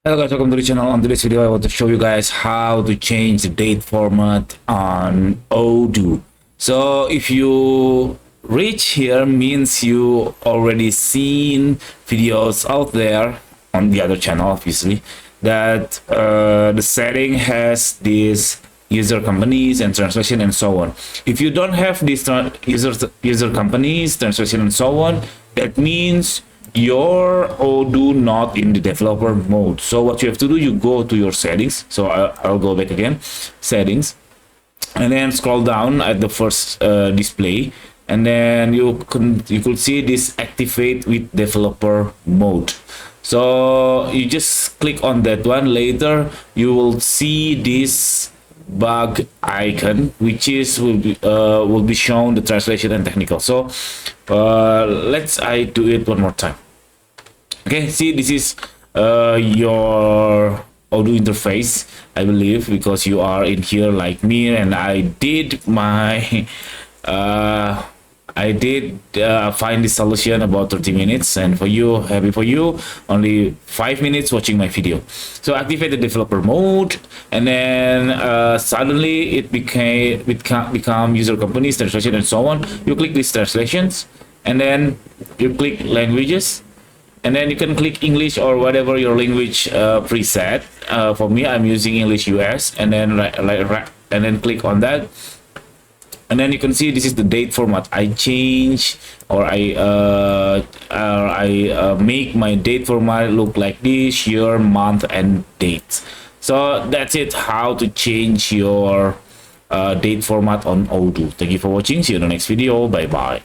Hello guys, welcome to the channel. On today's video I want to show you guys how to change the date format on Odoo. So if you reach here means you already seen videos out there on the other channel, obviously, that the setting has this user companies and translation and so on. If you don't have these user companies, translation and so on, that means your Odoo not in the developer mode. So what you have to do, you go to your settings. So I'll go back again, settings, and then scroll down at the first display, and then you could see this activate with developer mode. So you just click on that one. Later you will see this bug icon, which is will be shown the translation and technical. So I do it one more time. Okay, see, this is your Odoo interface, I believe, because you are in here like me, and I did my find the solution about 30 minutes, and for you, happy for you, only 5 minutes watching my video. So activate the developer mode, and then suddenly it become user companies, translation and so on. You click these translations, and then you click languages, and then you can click English or whatever your language preset. For me, I'm using English US, and then and then click on that, and then you can see this is the date format. I change, or I make my date format look like this: year, month, and date. So that's it, how to change your date format on Odoo. Thank you for watching. See you in the next video. Bye bye.